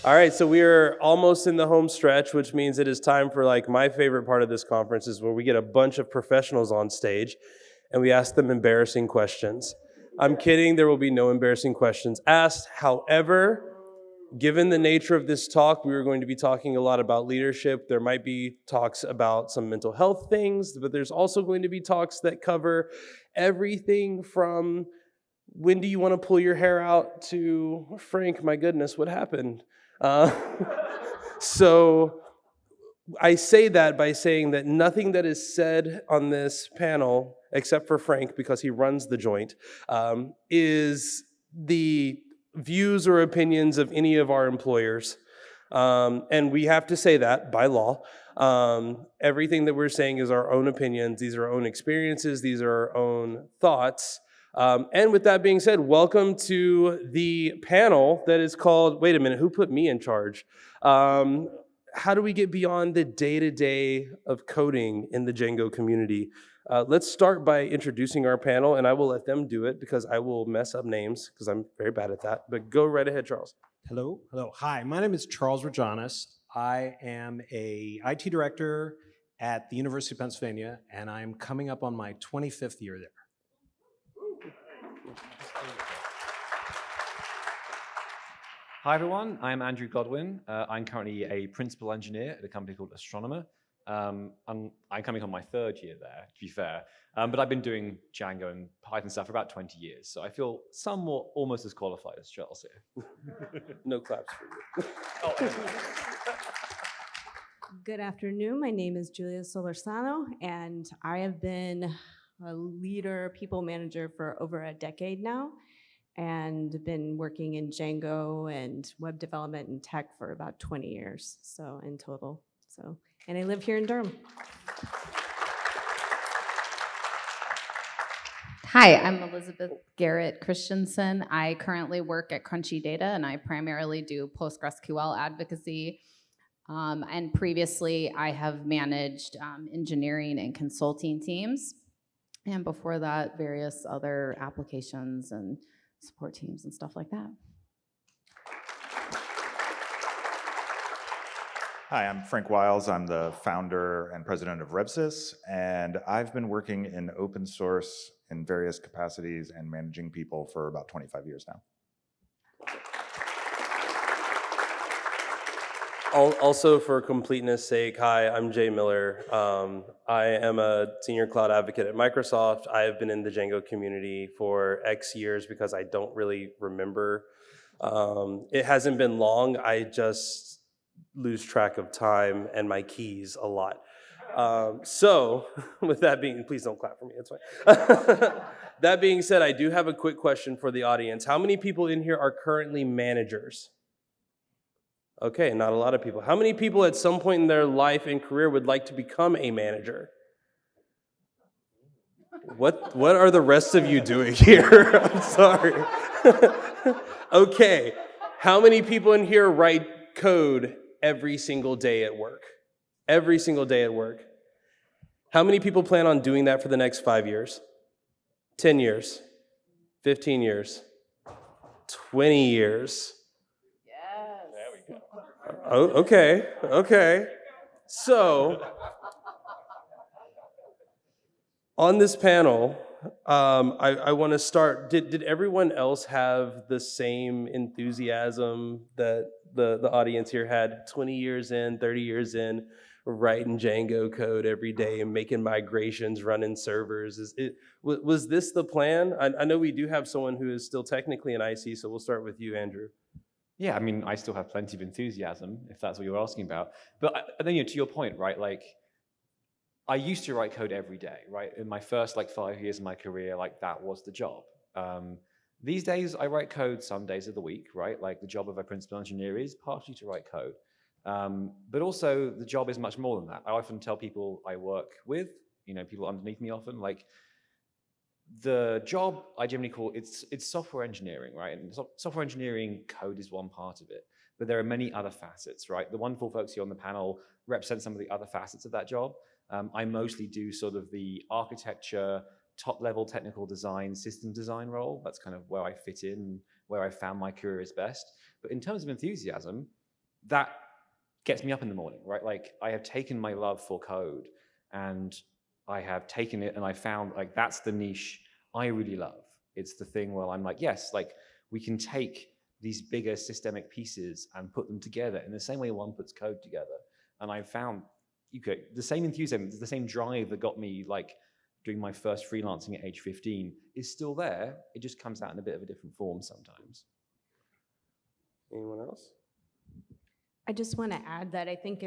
All right, so we are almost in the home stretch, which means it is time for like my favorite part of this conference is where we get a bunch of professionals on stage and we ask them embarrassing questions. I'm kidding, there will be no embarrassing questions asked. However, given the nature of this talk, we are going to be talking a lot about leadership. There might be talks about some mental health things, but there's also going to be talks that cover everything from when do you want to pull your hair out to, Frank, my goodness, what happened? So I say that by saying that nothing that is said on this panel, except for Frank, because he runs the joint, is the views or opinions of any of our employers. And we have to say that by law. Everything that we're saying is our own opinions. These are our own experiences. These are our own thoughts. And with that being said, welcome to the panel that is called, wait a minute, who put me in charge? How do we get beyond the day-to-day of coding in the Django community? Let's start by introducing our panel, and I will let them do it because I will mess up names because I'm very bad at that. But go right ahead, Charles. Hello. Hi, my name is Charles Rajanis. I am a IT director at the University of Pennsylvania, and I'm coming up on my 25th year there. Hi everyone, I'm Andrew Godwin. I'm currently a principal engineer at a company called Astronomer. I'm coming on my third year there, to be fair. But I've been doing Django and Python stuff for about 20 years, so I feel somewhat almost as qualified as Charles here. No claps for you. Good afternoon. My name is Julia Solorzano, and I have been a leader, people manager for over a decade now, and been working in Django and web development and tech for about 20 years, so in total. And I live here in Durham. Hi, I'm Elizabeth Garrett Christensen. I currently work at Crunchy Data, and I primarily do PostgreSQL advocacy. And previously, I have managed engineering and consulting teams. And before that, various other applications and support teams and stuff like that. Hi, I'm Frank Wiles. I'm the founder and president of RevSys, and I've been working in open source in various capacities and managing people for about 25 years now. Also, for completeness sake, hi, I'm Jay Miller. I am a senior cloud advocate at Microsoft. I have been in the Django community for X years because I don't really remember. It hasn't been long. I just lose track of time and my keys a lot. So, with that being, please don't clap for me, it's fine. That being said, I do have a quick question for the audience. How many people in here are currently managers? Okay, not a lot of people. How many people at some point in their life and career would like to become a manager? What are the rest of you doing here? I'm sorry. Okay, how many people in here write code every single day at work? Every single day at work. How many people plan on doing that for the next 5 years? 10 years? 15 years? 20 years? Oh, okay. So, on this panel, I want to start, did everyone else have the same enthusiasm that the audience here had 20 years in, 30 years in, writing Django code every day and making migrations, running servers? Was this the plan? I know we do have someone who is still technically in IC, so we'll start with you, Andrew. Yeah, I mean, I still have plenty of enthusiasm, if that's what you're asking about. But then, to your point, right, like, I used to write code every day, right? In my first, 5 years of my career, that was the job. These days, I write code some days of the week, right? Like, the job of a principal engineer is partially to write code. But also, the job is much more than that. I often tell people I work with, people underneath me often, the job I generally call it's software engineering, right? And software engineering code is one part of it, but there are many other facets, right? The wonderful folks here on the panel represent some of the other facets of that job. I mostly do sort of the architecture, top-level technical design, system design role. That's kind of where I fit in, where I found my career is best. But in terms of enthusiasm, that gets me up in the morning, right? Like I have taken my love for code and I have taken it and I found like that's the niche I really love. It's the thing where I'm like, yes, like we can take these bigger systemic pieces and put them together in the same way one puts code together. And I found the same enthusiasm, the same drive that got me like doing my first freelancing at age 15 is still there. It just comes out in a bit of a different form sometimes. Anyone else? I just want to add that I think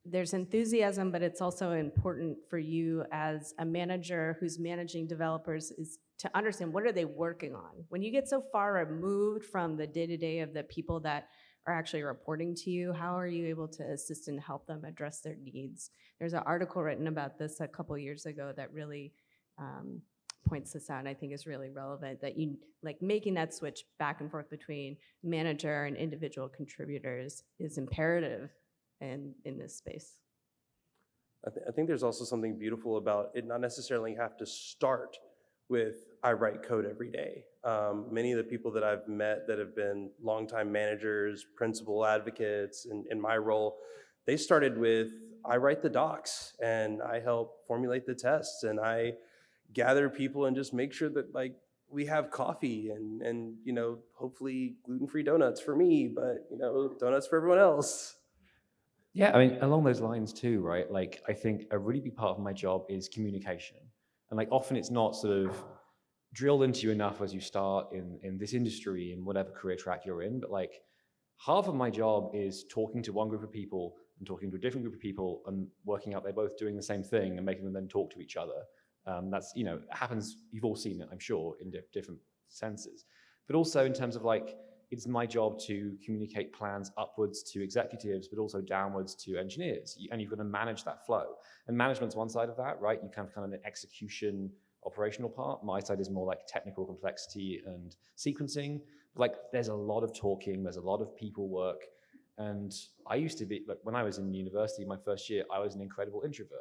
there's enthusiasm, but it's also important for you as a manager who's managing developers is to understand what are they working on. When you get so far removed from the day-to-day of the people that are actually reporting to you, how are you able to assist and help them address their needs? There's an article written about this a couple years ago that really points this out, and I think is really relevant, that you like making that switch back and forth between manager and individual contributors is imperative in this space. I think there's also something beautiful about it not necessarily have to start with I write code every day. Many of the people that I've met that have been longtime managers, principal advocates in my role, they started with I write the docs and I help formulate the tests and I gather people and just make sure that like we have coffee and you know, hopefully gluten-free donuts for me, but you know, donuts for everyone else. Yeah, I mean, along those lines too, right? Like, I think a really big part of my job is communication. And like, often it's not sort of drilled into you enough as you start in this industry, in whatever career track you're in. But like, half of my job is talking to one group of people and talking to a different group of people and working out they're both doing the same thing and making them then talk to each other. That's, you know, happens, you've all seen it, I'm sure, in different senses. But also in terms of like, it's my job to communicate plans upwards to executives, but also downwards to engineers. And you've got to manage that flow. And management's one side of that, right? You kind of an execution, operational part. My side is more like technical complexity and sequencing. Like there's a lot of talking, there's a lot of people work. And I used to be, like when I was in university, my first year, I was an incredible introvert.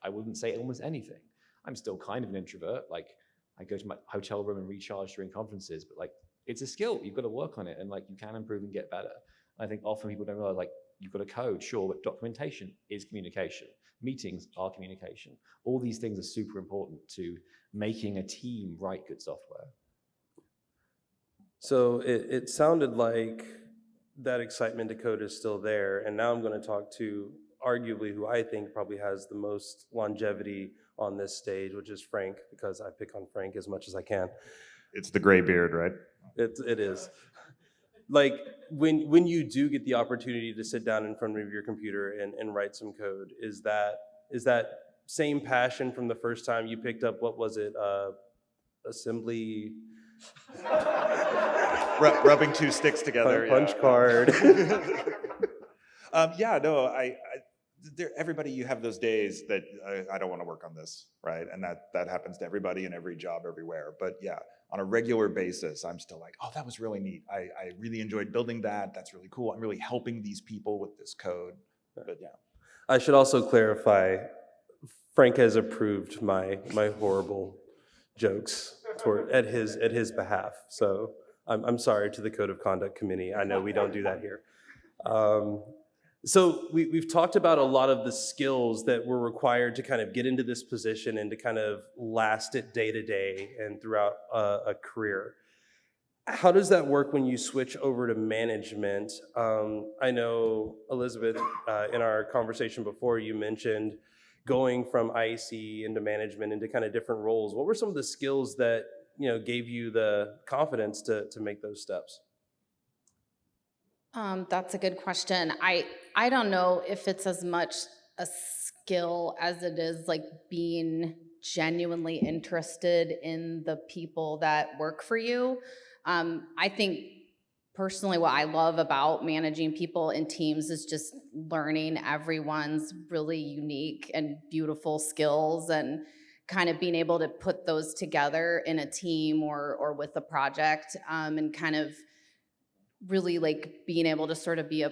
I wouldn't say almost anything. I'm still kind of an introvert. Like I go to my hotel room and recharge during conferences, but like, it's a skill, you've got to work on it and like you can improve and get better. I think often people don't realize like you've got to code, sure, but documentation is communication. Meetings are communication. All these things are super important to making a team write good software. So it sounded like that excitement to code is still there. And now I'm going to talk to arguably who I think probably has the most longevity on this stage, which is Frank, because I pick on Frank as much as I can. It's the gray beard, right? It is. Like when you do get the opportunity to sit down in front of your computer and write some code, is that same passion from the first time you picked up, what was it, assembly? Rubbing two sticks together. Punch card. Yeah, no, everybody, you have those days that I don't want to work on this, right? And that happens to everybody in every job everywhere. But yeah, on a regular basis, I'm still like, oh, that was really neat. I really enjoyed building that. That's really cool. I'm really helping these people with this code. But yeah. I should also clarify, Frank has approved my horrible jokes at his behalf. So I'm sorry to the Code of Conduct Committee. I know we don't do that here. So we've talked about a lot of the skills that were required to kind of get into this position and to kind of last it day to day and throughout a career. How does that work when you switch over to management? I know, Elizabeth, in our conversation before, you mentioned going from IC into management into kind of different roles. What were some of the skills that gave you the confidence to make those steps? That's a good question. I don't know if it's as much a skill as it is like being genuinely interested in the people that work for you. I think personally what I love about managing people in teams is just learning everyone's really unique and beautiful skills and kind of being able to put those together in a team or with a project, and kind of really like being able to sort of be a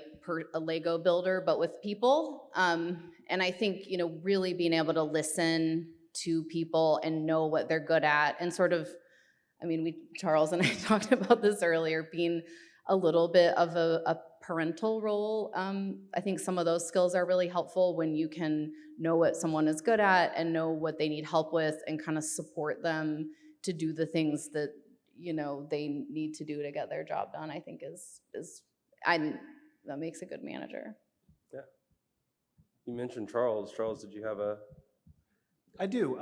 Lego builder, but with people. And I think, really being able to listen to people and know what they're good at and sort of, Charles and I talked about this earlier, being a little bit of a parental role. I think some of those skills are really helpful when you can know what someone is good at and know what they need help with and kind of support them to do the things that, you know, they need to do to get their job done, I think that makes a good manager. Yeah. You mentioned Charles. Charles, did you have a? I do.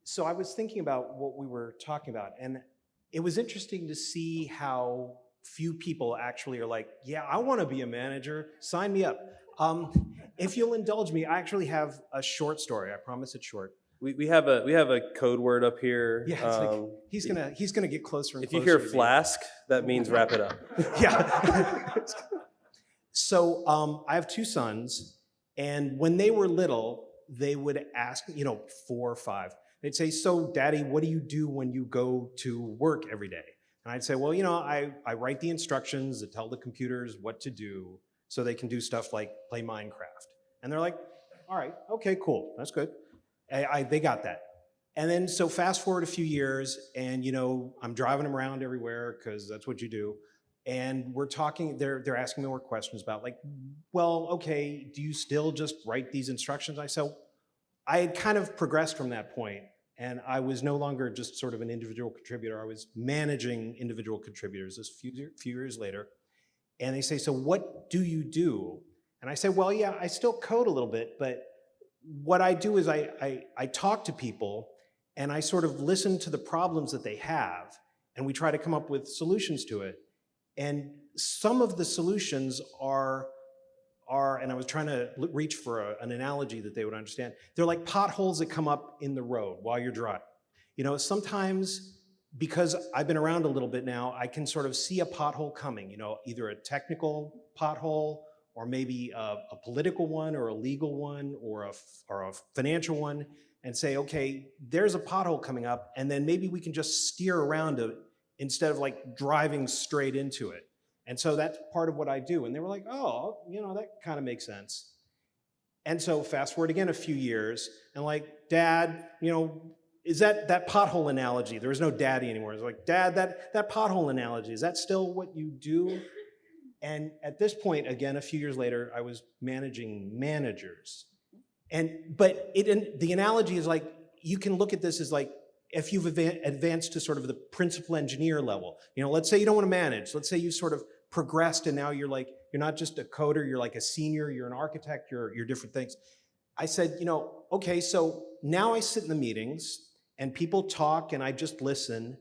So I was thinking about what we were talking about, and it was interesting to see how few people actually are like, yeah, I want to be a manager, sign me up. If you'll indulge me, I actually have a short story. I promise it's short. We have a code word up here. Yeah, it's like, he's gonna get closer and if closer. you hear to me. flask, that means wrap it up. Yeah. So I have two sons, and when they were little, they would ask, 4 or 5. They'd say, so Daddy, what do you do when you go to work every day? And I'd say, well, I write the instructions that tell the computers what to do so they can do stuff like play Minecraft. And they're like, all right, okay, cool, that's good. They got that. And then so fast forward a few years, and I'm driving them around everywhere because that's what you do. And we're talking, they're asking me more questions about like, well, okay, do you still just write these instructions? I said, I had kind of progressed from that point, and I was no longer just sort of an individual contributor. I was managing individual contributors a few years later. And they say, so what do you do? And I say, well, yeah, I still code a little bit, but what I do is I talk to people, and I sort of listen to the problems that they have, and we try to come up with solutions to it. And some of the solutions are, and I was trying to reach for an analogy that they would understand. They're like potholes that come up in the road while you're driving. Sometimes, because I've been around a little bit now, I can sort of see a pothole coming, either a technical pothole or maybe a political one or a legal one or a financial one, and say, okay, there's a pothole coming up, and then maybe we can just steer around it instead of like driving straight into it. And so that's part of what I do. And they were like, oh, that kind of makes sense. And so fast forward again a few years, and like, Dad, is that pothole analogy? There was no daddy anymore. It's like, Dad, that pothole analogy, is that still what you do? And at this point, again, a few years later, I was managing managers. But the analogy is like, you can look at this as like, if you've advanced to sort of the principal engineer level, let's say you don't want to manage. Let's say you sort of progressed and now you're not just a coder, you're like a senior, you're an architect, you're different things. I said, okay, so now I sit in the meetings and people talk and I just listen.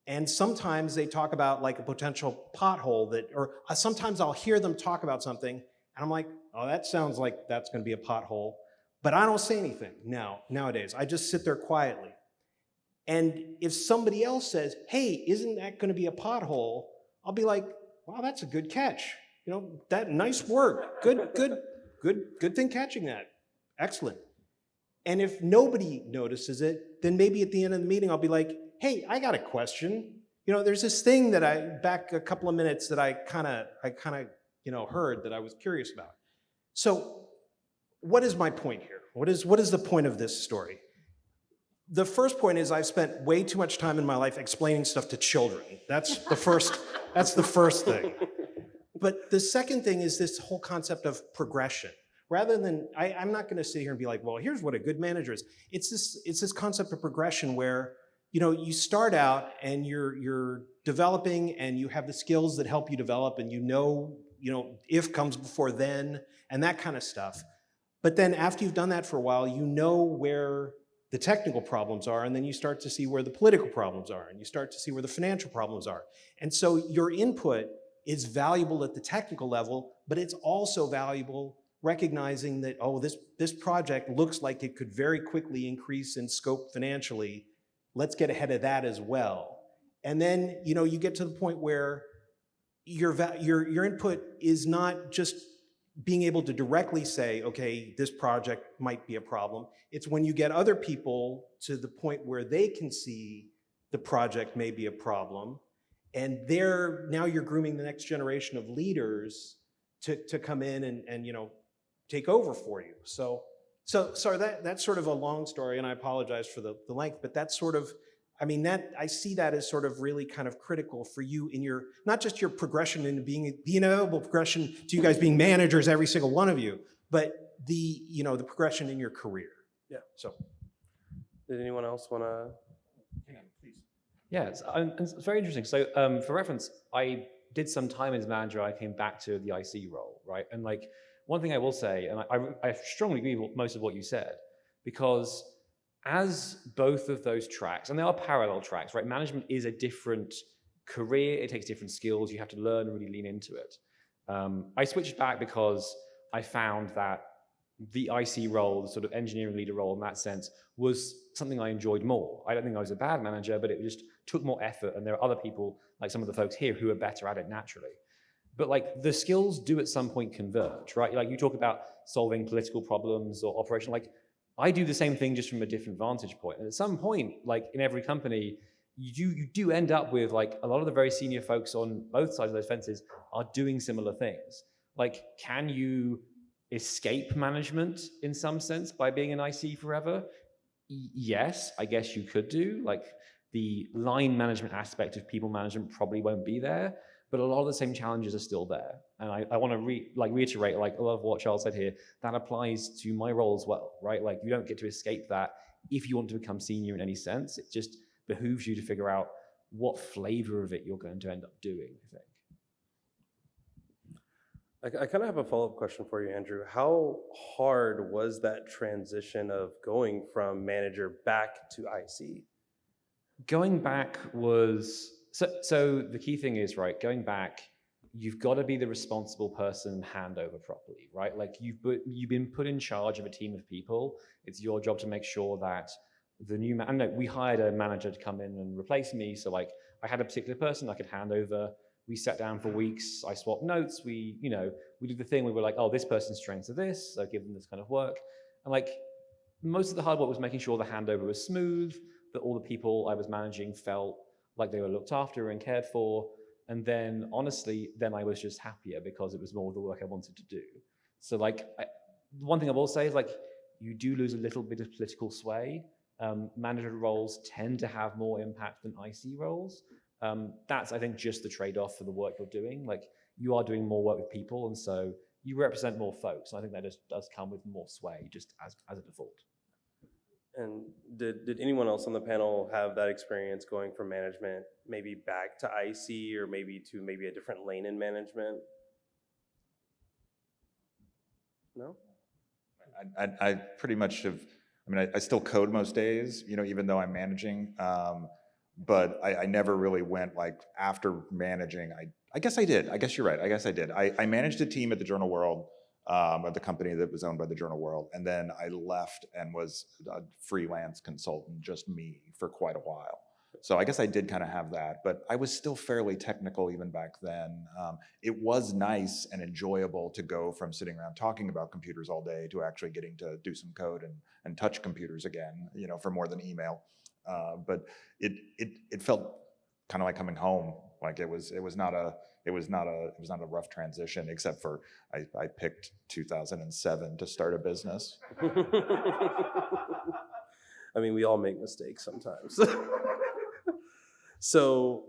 And sometimes they talk about like a potential pothole or sometimes I'll hear them talk about something and I'm like, oh, that sounds like that's going to be a pothole. But I don't say anything nowadays. I just sit there quietly. And if somebody else says, hey, isn't that going to be a pothole? I'll be like, wow, that's a good catch. That nice work. Good thing catching that. Excellent. And if nobody notices it, then maybe at the end of the meeting, I'll be like, hey, I got a question. There's this thing that back a couple of minutes that I kind of heard that I was curious about. So what is my point here? What is the point of this story? The first point is I've spent way too much time in my life explaining stuff to children. That's the first thing. But the second thing is this whole concept of progression. Rather than, I'm not gonna sit here and be like, well, here's what a good manager is. It's this concept of progression where, you start out and you're developing and you have the skills that help you develop and if comes before then and that kind of stuff. But then after you've done that for a while, you know where the technical problems are, and then you start to see where the political problems are, and you start to see where the financial problems are. And so your input is valuable at the technical level, but it's also valuable recognizing that, oh, this project looks like it could very quickly increase in scope financially. Let's get ahead of that as well. And then, you get to the point where your input is not just being able to directly say, okay, this project might be a problem. It's when you get other people to the point where they can see the project may be a problem, and now you're grooming the next generation of leaders to come in and take over for you. So sorry, that's sort of a long story, and I apologize for the length, but that's sort of, I mean, I see that as sort of really kind of critical for you in your, not just your progression into being the inevitable progression to you guys being managers, every single one of you, but the progression in your career. Yeah. So, Did anyone else want to? Please. Yeah, it's very interesting. So for reference, I did some time as manager. I came back to the IC role, right? And like one thing I will say, and I strongly agree with most of what you said, because as both of those tracks, and they are parallel tracks, right? Management is a different career. It takes different skills. You have to learn and really lean into it. I switched back because I found that the IC role, the sort of engineering leader role in that sense, was something I enjoyed more. I don't think I was a bad manager, but it just took more effort. And there are other people, like some of the folks here, who are better at it naturally. But like the skills do at some point converge, right? Like you talk about solving political problems or operational, like I do the same thing just from a different vantage point. And at some point, like in every company, you do end up with like a lot of the very senior folks on both sides of those fences are doing similar things. Like, can you escape management in some sense by being an IC forever? Yes, I guess you could do. Like the line management aspect of people management probably won't be there, but a lot of the same challenges are still there. And I want to reiterate, like a lot of what Charles said here, that applies to my role as well, right? Like you don't get to escape that if you want to become senior in any sense. It just behooves you to figure out what flavor of it you're going to end up doing, I think. I kind of have a follow-up question for you, Andrew. How hard was that transition of going from manager back to IC? Going back was, so the key thing is, right, going back, you've got to be the responsible person and hand over properly, right? Like you've been put in charge of a team of people. It's your job to make sure that the new man, no, we hired a manager to come in and replace me. So like I had a particular person I could hand over. We sat down for weeks. I swapped notes. We did the thing. We were like, oh, this person's strengths are this. So give them this kind of work. And like most of the hard work was making sure the handover was smooth, that all the people I was managing felt like they were looked after and cared for. And then honestly, then I was just happier because it was more of the work I wanted to do. So like, one thing I will say is like, you do lose a little bit of political sway. Manager roles tend to have more impact than IC roles. That's, I think, just the trade-off for the work you're doing. Like, you are doing more work with people, and so you represent more folks. And I think that just does come with more sway, just as a default. And did anyone else on the panel have that experience going from management maybe back to IC or maybe to a different lane in management? No? I pretty much have, I mean, I still code most days, even though I'm managing, but I never really went like after managing. I guess I did. I guess you're right. I guess I did. I managed a team at the Journal World, at the company that was owned by the Journal World, and then I left and was a freelance consultant, just me, for quite a while. So I guess I did kind of have that, but I was still fairly technical even back then. It was nice and enjoyable to go from sitting around talking about computers all day to actually getting to do some code and touch computers again, for more than email. But it felt kind of like coming home. Like it was not a rough transition, except for I picked 2007 to start a business. I mean, we all make mistakes sometimes. So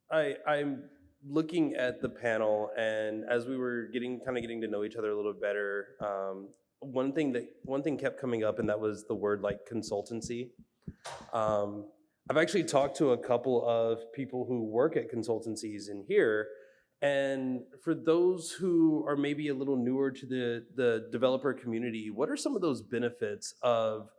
I'm looking at the panel, and as we were getting to know each other a little bit better, one thing kept coming up, and that was the word like consultancy. I've actually talked to a couple of people who work at consultancies in here, and for those who are maybe a little newer to the developer community, what are some of those benefits of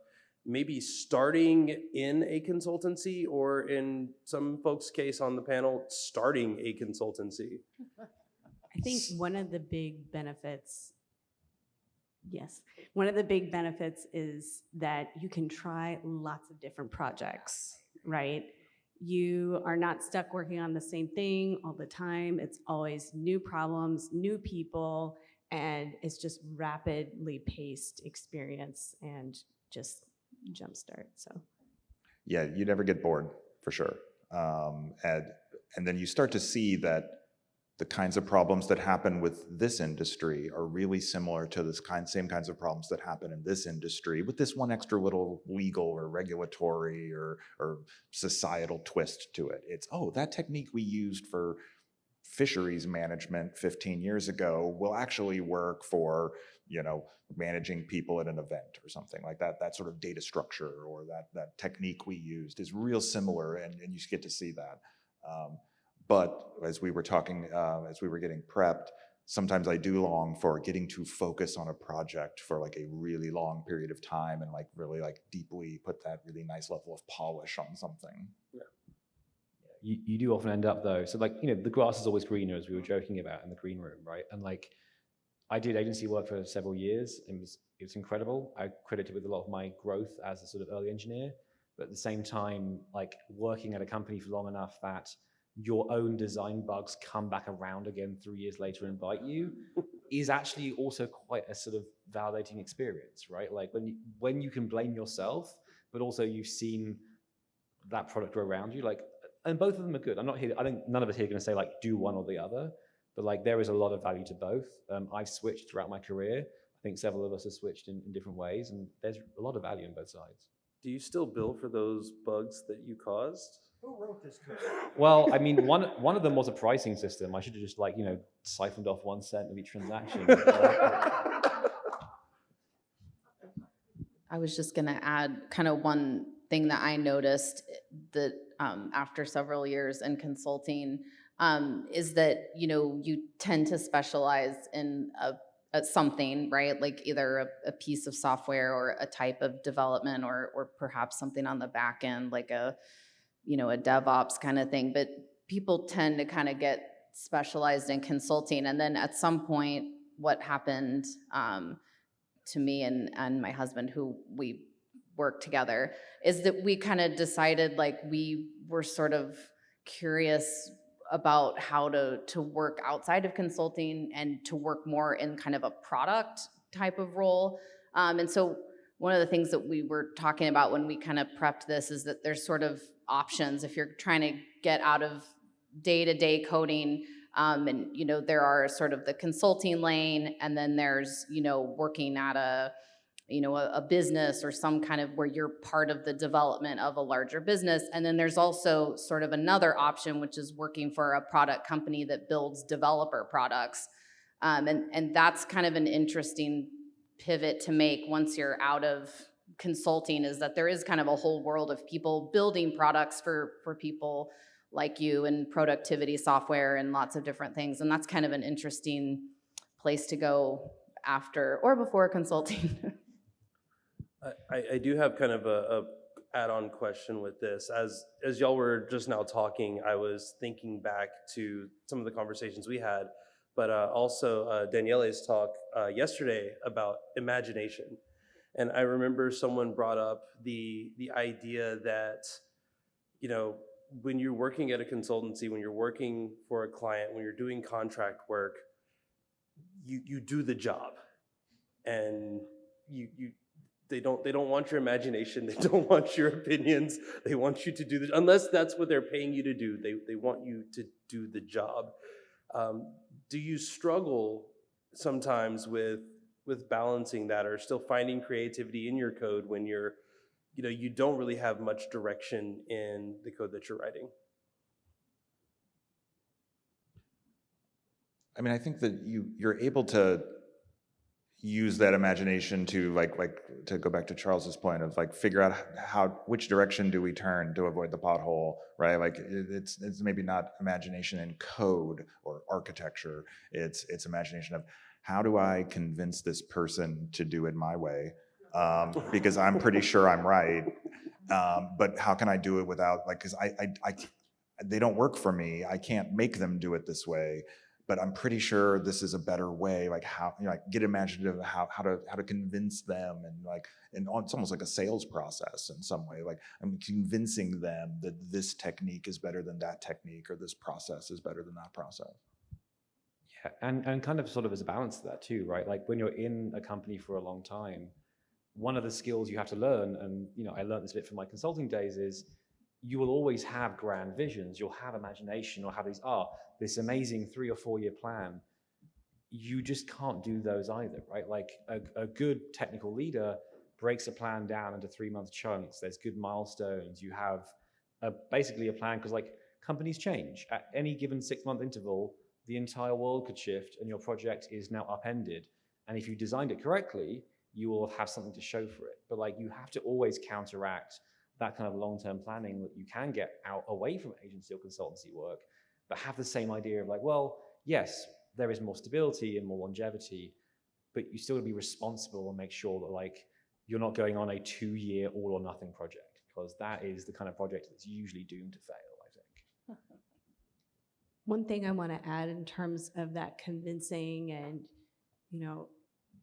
maybe starting in a consultancy, or in some folks' case on the panel, starting a consultancy? I think one of the big benefits is that you can try lots of different projects, right? You are not stuck working on the same thing all the time. It's always new problems, new people, and it's just rapidly paced experience and just jumpstart. So Yeah, you never get bored, for sure. And then you start to see that the kinds of problems that happen with this industry are really similar to same kinds of problems that happen in this industry, with this one extra little legal or regulatory or societal twist to it. It's, oh, that technique we used for fisheries management 15 years ago will actually work for, managing people at an event or something like that. That sort of data structure or that technique we used is real similar, and you get to see that. But as we were talking, as we were getting prepped, sometimes I do long for getting to focus on a project for like a really long period of time and like really like deeply put that really nice level of polish on something. Yeah. You do often end up though, so like, the grass is always greener, as we were joking about in the green room, right? And like, I did agency work for several years. It was incredible. I credit it with a lot of my growth as a sort of early engineer, but at the same time, like working at a company for long enough that your own design bugs come back around again 3 years later and bite you is actually also quite a sort of validating experience, right? Like when you can blame yourself, but also you've seen that product grow around you, like, and both of them are good. I think none of us here are going to say like do one or the other, but like there is a lot of value to both. I've switched throughout my career. I think several of us have switched in different ways, and there's a lot of value in both sides. Do you still bill for those bugs that you caused? Who wrote this code? Well, I mean, one of them was a pricing system. I should have just like, siphoned off 1 cent of each transaction. I was just going to add kind of one thing that I noticed that after several years in consulting is that, you tend to specialize in something, right? Like either a piece of software or a type of development or perhaps something on the back end, like a DevOps kind of thing. But people tend to kind of get specialized in consulting. And then at some point, what happened to me and my husband, who we work together, is that we kind of decided like we were sort of curious about how to work outside of consulting and to work more in kind of a product type of role. And so one of the things that we were talking about when we kind of prepped this is that there's sort of options if you're trying to get out of day-to-day coding. And, there are sort of the consulting lane, and then there's, working at a business or some kind of where you're part of the development of a larger business. And then there's also sort of another option, which is working for a product company that builds developer products. And that's kind of an interesting pivot to make once you're out of consulting, is that there is kind of a whole world of people building products for people like you, and productivity software and lots of different things. And that's kind of an interesting place to go after or before consulting. I do have kind of a add-on question with this. As y'all were just now talking, I was thinking back to some of the conversations we had, but also Daniele's talk yesterday about imagination. And I remember someone brought up the idea that, when you're working at a consultancy, when you're working for a client, when you're doing contract work, you do the job, and they don't want your imagination, they don't want your opinions, they want you to do this, unless that's what they're paying you to do. They want you to do the job. Do you struggle sometimes with balancing that, or still finding creativity in your code when you don't really have much direction in the code that you're writing? I mean, I think that you're able to use that imagination to like to go back to Charles's point of like figure out which direction do we turn to avoid the pothole, right? Like it's maybe not imagination in code or architecture. It's imagination of how do I convince this person to do it my way, because I'm pretty sure I'm right, but how can I do it without because they don't work for me. I can't make them do it this way. But I'm pretty sure this is a better way, like how, get imaginative of how to convince them, and it's almost like a sales process in some way. Like I'm convincing them that this technique is better than that technique, or this process is better than that process. Yeah, and kind of sort of as a balance to that too, right? Like when you're in a company for a long time, one of the skills you have to learn, and I learned this bit from my consulting days, is you will always have grand visions, you'll have imagination, you'll have this amazing 3 or 4 year plan. You just can't do those either, right? Like a good technical leader breaks a plan down into 3-month chunks. There's good milestones. You have basically a plan, because like companies change. At any given 6-month interval, the entire world could shift and your project is now upended. And if you designed it correctly, you will have something to show for it. But like you have to always counteract that kind of long-term planning that you can get out away from agency or consultancy work, but have the same idea of like, well, yes, there is more stability and more longevity, but you still got to be responsible and make sure that like you're not going on a 2-year all or nothing project, because that is the kind of project that's usually doomed to fail, I think. One thing I want to add in terms of that convincing and,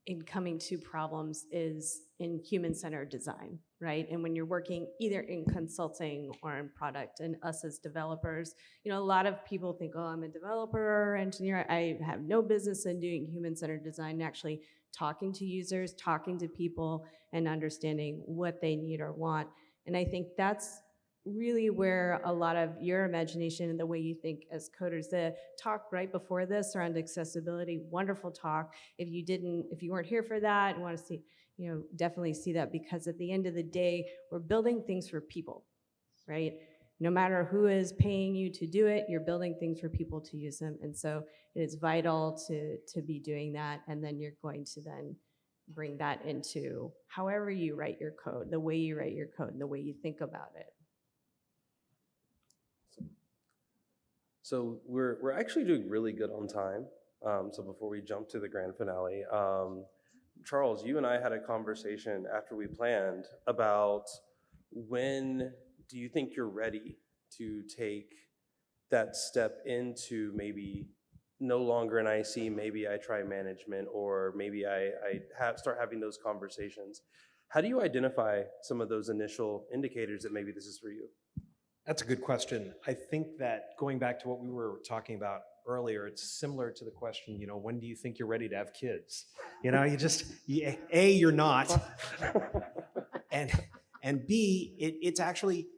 in coming to problems is in human-centered design, right? And when you're working either in consulting or in product, and us as developers, a lot of people think, oh, I'm a developer or engineer. I have no business in doing human-centered design, actually talking to users, talking to people, and understanding what they need or want. And I think that's really where a lot of your imagination and the way you think as coders, the talk right before this around accessibility, wonderful talk. If you weren't here for that and want to see, definitely see that, because at the end of the day, we're building things for people, right? No matter who is paying you to do it, you're building things for people to use them. And so it is vital to be doing that. And then you're going to then bring that into however you write your code, the way you write your code, and the way you think about it. So we're actually doing really good on time. So before we jump to the grand finale, Charles, you and I had a conversation after we planned about when do you think you're ready to take that step into maybe no longer an IC, maybe I try management, or maybe I start having those conversations. How do you identify some of those initial indicators that maybe this is for you? That's a good question. I think that going back to what we were talking about earlier, it's similar to the question, when do you think you're ready to have kids? You're not. and B, it's actually,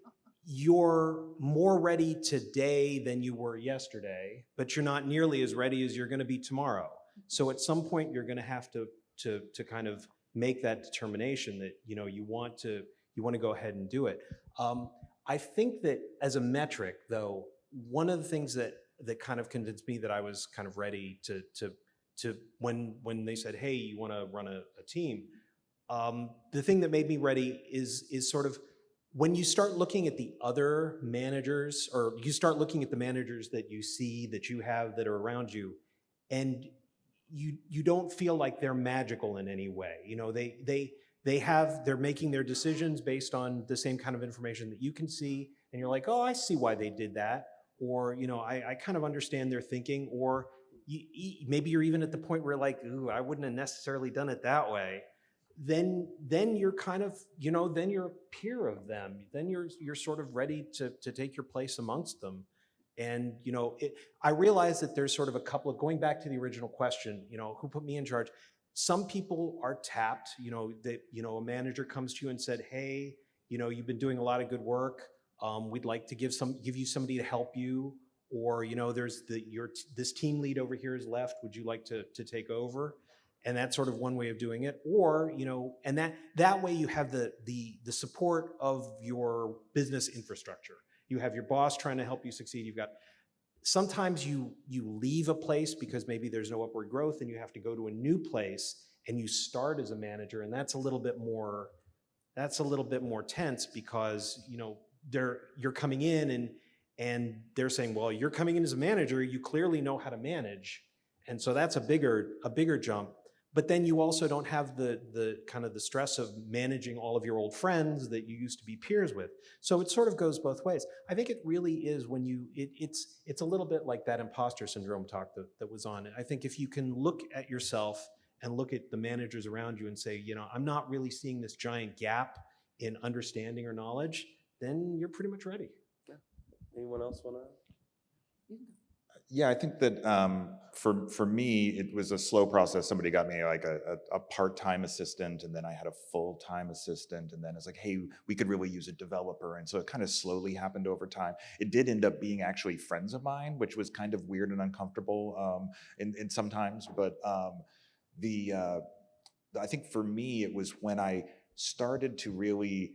you're more ready today than you were yesterday, but you're not nearly as ready as you're going to be tomorrow. So at some point, you're going to have to kind of make that determination that, you want to go ahead and do it. I think that as a metric, though, one of the things that kind of convinced me that I was kind of ready to when they said, hey, you want to run a team, the thing that made me ready is sort of when you start looking at the other managers, or you start looking at the managers that you see, that you have, that are around you, and you don't feel like they're magical in any way. They're making their decisions based on the same kind of information that you can see, and you're like, oh, I see why they did that, or I kind of understand their thinking, or maybe you're even at the point where like, ooh, I wouldn't have necessarily done it that way. Then you're kind of, then you're a peer of them. Then you're sort of ready to take your place amongst them. And I realize that there's sort of a couple of, going back to the original question, who put me in charge? Some people are tapped, that, a manager comes to you and said, hey, you've been doing a lot of good work. We'd like to give you somebody to help you. Or, there's this team lead over here is left. Would you like to take over? And that's sort of one way of doing it. Or, and that way you have the support of your business infrastructure. You have your boss trying to help you succeed. You've got, sometimes you leave a place because maybe there's no upward growth and you have to go to a new place and you start as a manager, and that's a little bit more tense because you're coming in and they're saying, well, you're coming in as a manager, you clearly know how to manage. And so that's a bigger jump. But then you also don't have the kind of the stress of managing all of your old friends that you used to be peers with. So it sort of goes both ways. I think it really is when it's a little bit like that imposter syndrome talk that was on. I think if you can look at yourself and look at the managers around you and say, I'm not really seeing this giant gap in understanding or knowledge, then you're pretty much ready. Yeah. Anyone else want to? Yeah, I think that for me, it was a slow process. Somebody got me like a part-time assistant, and then I had a full-time assistant, and then it's like, hey, we could really use a developer. And so it kind of slowly happened over time. It did end up being actually friends of mine, which was kind of weird and uncomfortable in sometimes. But I think for me, it was when I started to really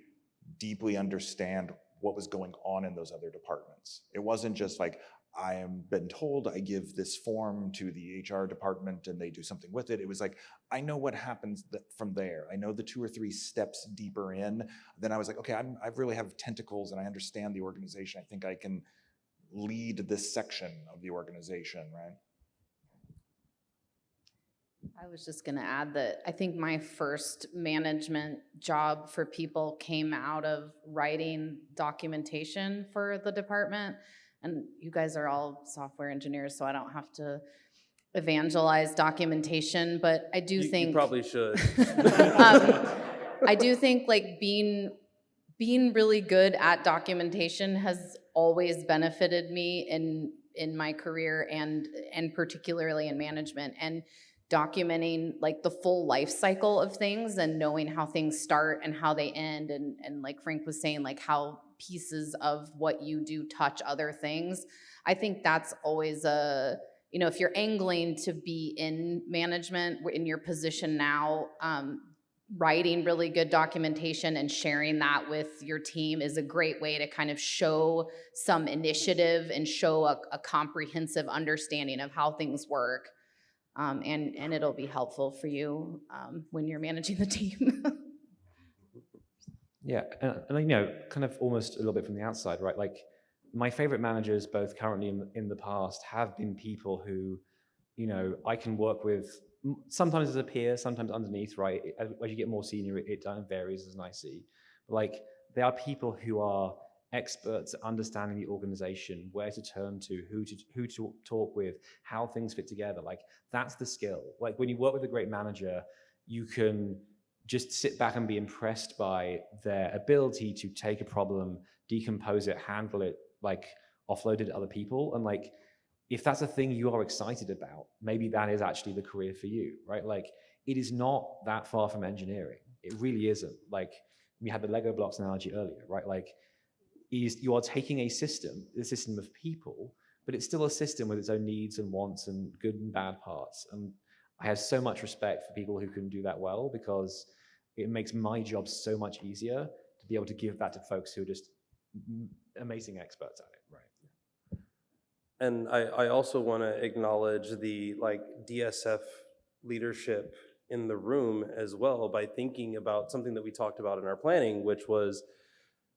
deeply understand what was going on in those other departments. It wasn't just like, I am been told I give this form to the HR department and they do something with it. It was like, I know what happens from there. I know the 2 or 3 steps deeper in. Then I was like, okay, I really have tentacles and I understand the organization. I think I can lead this section of the organization, right? I was just going to add that I think my first management job for people came out of writing documentation for the department. And you guys are all software engineers, so I don't have to evangelize documentation, but I do think you probably should. I do think like being really good at documentation has always benefited me in my career and particularly in management, and documenting like the full life cycle of things and knowing how things start and how they end, and like Frank was saying, like how pieces of what you do touch other things. I think that's always a, you know, if you're angling to be in management in your position now, writing really good documentation and sharing that with your team is a great way to kind of show some initiative and show a comprehensive understanding of how things work. And it'll be helpful for you when you're managing the team. Yeah, and you know, kind of almost a little bit from the outside, right? Like my favorite managers, both currently and in the past, have been people who, you know, I can work with sometimes as a peer, sometimes underneath, right? As you get more senior, it varies as I see. But like they are people who are experts at understanding the organization, where to turn to, who to talk with, how things fit together. Like that's the skill. Like when you work with a great manager, you can just sit back and be impressed by their ability to take a problem, decompose it, handle it, like offload it to other people. And like, if that's a thing you are excited about, maybe that is actually the career for you, right? Like it is not that far from engineering. It really isn't. Like we had the Lego blocks analogy earlier, right? Like you are taking a system of people, but it's still a system with its own needs and wants and good and bad parts. And I have so much respect for people who can do that well, because it makes my job so much easier to be able to give that to folks who are just amazing experts at it, right? And I also want to acknowledge the like DSF leadership in the room as well by thinking about something that we talked about in our planning, which was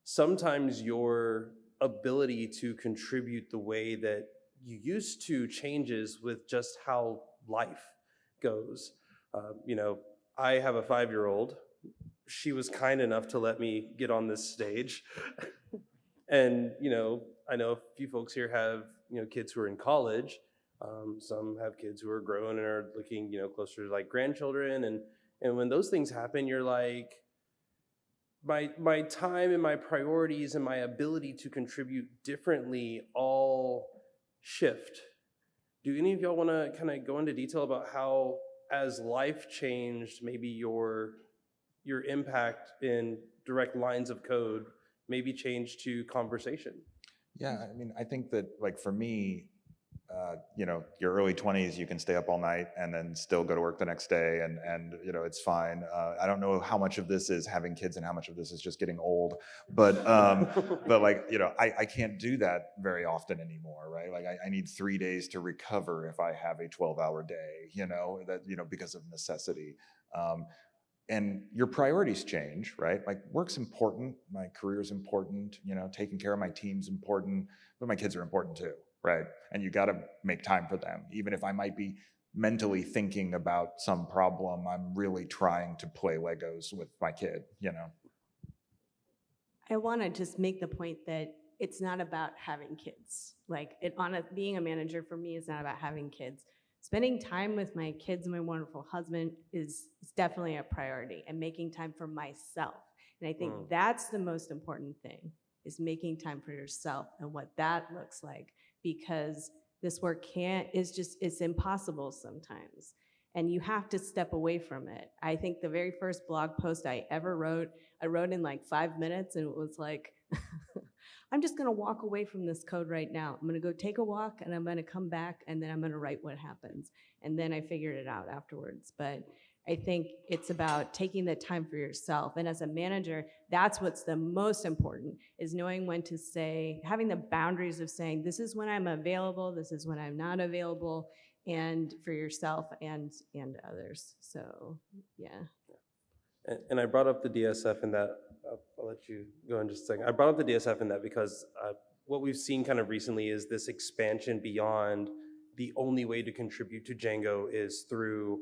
sometimes your ability to contribute the way that you used to changes with just how life goes. You know, I have a 5-year-old. She was kind enough to let me get on this stage. And, you know, I know a few folks here have, you know, kids who are in college. Some have kids who are grown and are looking, you know, closer to like grandchildren. And when those things happen, you're like, my time and my priorities and my ability to contribute differently all shift. Do any of y'all want to kind of go into detail about how, as life changed, maybe your impact in direct lines of code maybe changed to conversation? Yeah, I mean, I think that like for me, you know, your early 20s, you can stay up all night and then still go to work the next day, and you know, it's fine. I don't know how much of this is having kids and how much of this is just getting old, but like, you know, I can't do that very often anymore, right? Like I need 3 days to recover if I have a 12-hour day, you know, that, you know, because of necessity. And your priorities change, right? Like work's important, my career's important, you know, taking care of my team's important, but my kids are important too, right? And you got to make time for them. Even if I might be mentally thinking about some problem, I'm really trying to play Legos with my kid, you know? I want to just make the point that it's not about having kids. Like being a manager for me is not about having kids. Spending time with my kids and my wonderful husband is definitely a priority, and making time for myself. And I think that's the most important thing, is making time for yourself and what that looks like, because this work it's impossible sometimes. And you have to step away from it. I think the very first blog post I ever wrote, I wrote in like 5 minutes, and it was like, I'm just gonna walk away from this code right now. I'm gonna go take a walk, and I'm gonna come back, and then I'm gonna write what happens. And then I figured it out afterwards. But I think it's about taking the time for yourself. And as a manager, that's what's the most important, is knowing when to say, having the boundaries of saying, this is when I'm available, this is when I'm not available, and for yourself and others. So, yeah. And I brought up the DSF in that, I'll let you go in just a second. I brought up the DSF in that because what we've seen kind of recently is this expansion beyond the only way to contribute to Django is through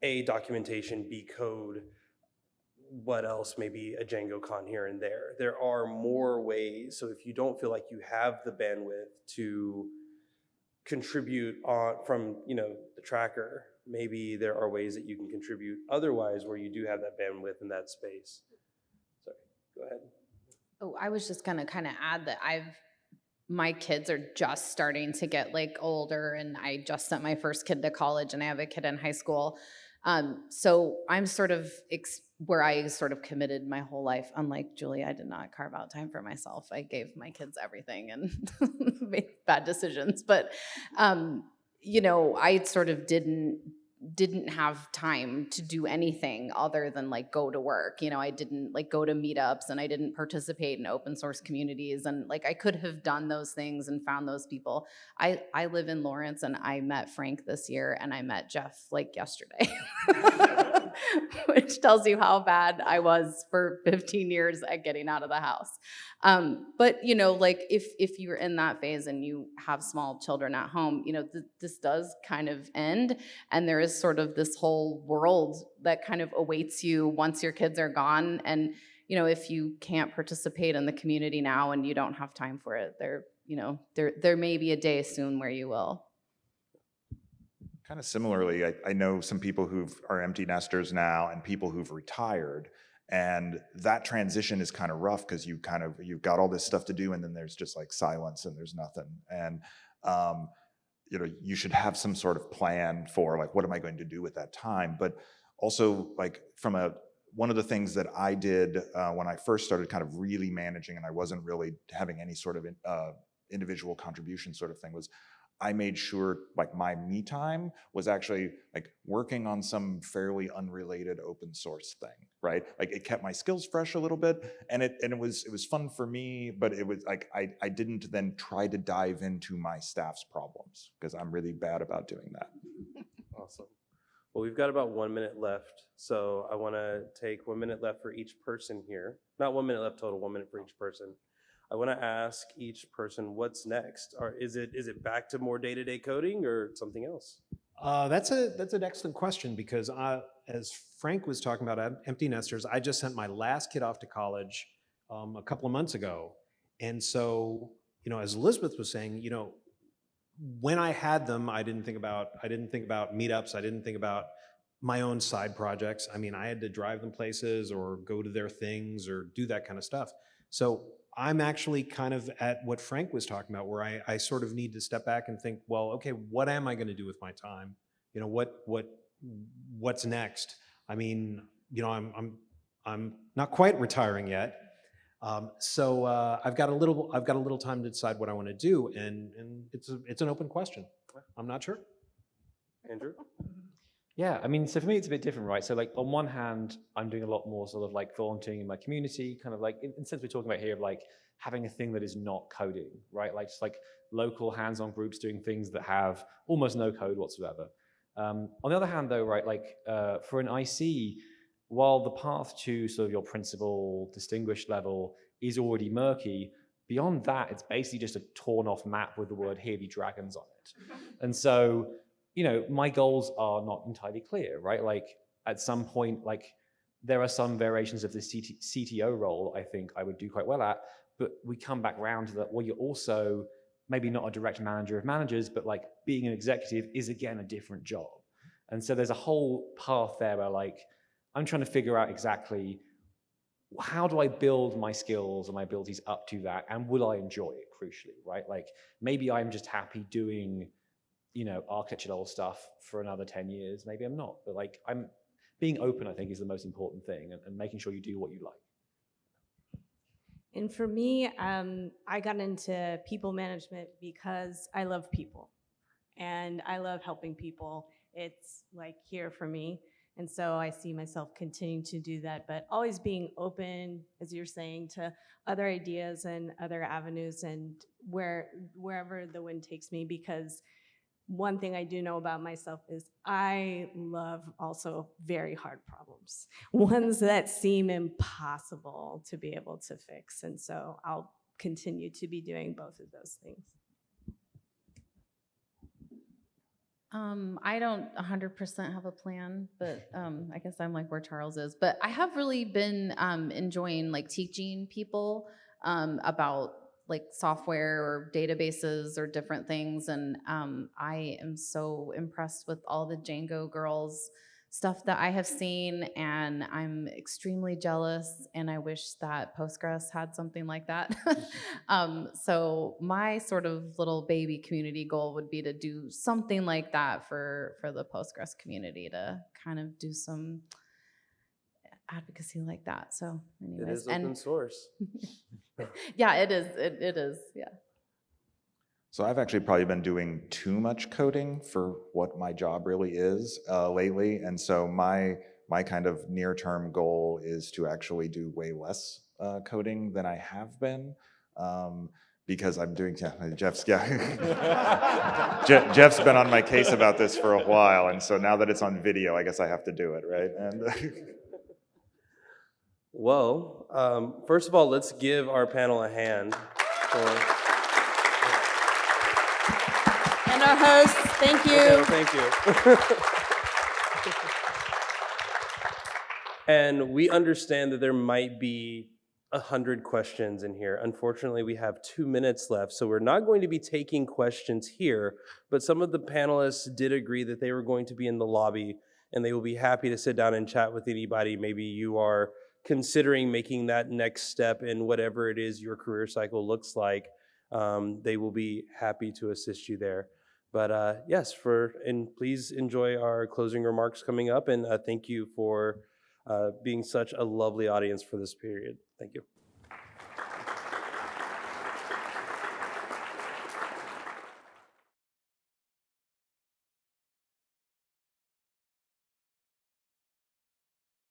A, documentation, B, code, what else, maybe a DjangoCon here and there. There are more ways, so if you don't feel like you have the bandwidth to contribute from the tracker, maybe there are ways that you can contribute otherwise where you do have that bandwidth in that space. Sorry, go ahead. Oh, I was just gonna kind of add that my kids are just starting to get like older, and I just sent my first kid to college, and I have a kid in high school. So I'm sort of where I sort of committed my whole life. Unlike Julie, I did not carve out time for myself. I gave my kids everything and made bad decisions. But I sort of didn't have time to do anything other than like go to work. I didn't like go to meetups, and I didn't participate in open source communities, and like I could have done those things and found those people. I live in Lawrence, and I met Frank this year, and I met Jeff like yesterday. Which tells you how bad I was for 15 years at getting out of the house. But like if you're in that phase and you have small children at home, this does kind of end, and there is sort of this whole world that kind of awaits you once your kids are gone. And if you can't participate in the community now and you don't have time for it, there may be a day soon where you will. Kind of similarly, I know some people who are empty nesters now and people who've retired, and that transition is kind of rough because you've got all this stuff to do, and then there's just like silence and there's nothing. And you should have some sort of plan for like, what am I going to do with that time? But also like one of the things that I did when I first started kind of really managing, and I wasn't really having any sort of individual contribution sort of thing, was I made sure like my me time was actually like working on some fairly unrelated open source thing, right? Like it kept my skills fresh a little bit, and it was fun for me, but it was like I didn't then try to dive into my staff's problems because I'm really bad about doing that. Awesome. Well, we've got about 1 minute left, so I want to take 1 minute left for each person here. Not 1 minute left total, 1 minute for each person. I want to ask each person what's next. Or is it back to more day-to-day coding or something else? That's an excellent question, because as Frank was talking about empty nesters, I just sent my last kid off to college a couple of months ago, and so as Elizabeth was saying, when I had them, I didn't think about meetups. I didn't think about my own side projects. I mean, I had to drive them places or go to their things or do that kind of stuff. So I'm actually kind of at what Frank was talking about, where I sort of need to step back and think, well, okay, what am I going to do with my time? What's next? I mean, I'm not quite retiring yet, so I've got a little time to decide what I want to do, and it's an open question. I'm not sure. Andrew? Yeah, I mean, so for me, it's a bit different, right? So like on one hand, I'm doing a lot more sort of like volunteering in my community, kind of like, in the sense we're talking about here of like having a thing that is not coding, right? Like just like local hands-on groups doing things that have almost no code whatsoever. On the other hand though, right, like for an IC, while the path to sort of your principal distinguished level is already murky, beyond that, it's basically just a torn off map with the word "Here be dragons" on it. And so, my goals are not entirely clear, right? Like at some point, like there are some variations of the CTO role I think I would do quite well at, but we come back around to that, well, you're also maybe not a direct manager of managers, but like being an executive is again a different job. And so there's a whole path there where like, I'm trying to figure out exactly how do I build my skills and my abilities up to that, and will I enjoy it, crucially, right? Like, maybe I'm just happy doing, architecture level stuff for another 10 years, maybe I'm not, but like, I'm being open, I think, is the most important thing, and making sure you do what you like. And for me, I got into people management because I love people and I love helping people. It's like here for me. And so I see myself continuing to do that, but always being open, as you're saying, to other ideas and other avenues and wherever the wind takes me, because one thing I do know about myself is I love also very hard problems, ones that seem impossible to be able to fix. And so I'll continue to be doing both of those things. I don't 100% have a plan, but I guess I'm like where Charles is. But I have really been enjoying like teaching people about like software or databases or different things. And I am so impressed with all the Django girls stuff that I have seen, and I'm extremely jealous, and I wish that Postgres had something like that. So my sort of little baby community goal would be to do something like that for the Postgres community, to kind of do some advocacy like that. So anyways, It is open source. yeah, it is. It is. Yeah. So I've actually probably been doing too much coding for what my job really is lately. And so my kind of near-term goal is to actually do way less coding than I have been. Because I'm doing, Jeff's been on my case about this for a while. And so now that it's on video, I guess I have to do it, right? And Well, first of all, let's give our panel a hand. And our hosts, thank you. Okay, well, thank you. And we understand that there might be 100 questions in here. Unfortunately, we have 2 minutes left, so we're not going to be taking questions here, but some of the panelists did agree that they were going to be in the lobby, and they will be happy to sit down and chat with anybody. Maybe you are considering making that next step in whatever it is your career cycle looks like. They will be happy to assist you there. But yes, and please enjoy our closing remarks coming up, and thank you for being such a lovely audience for this period. Thank you.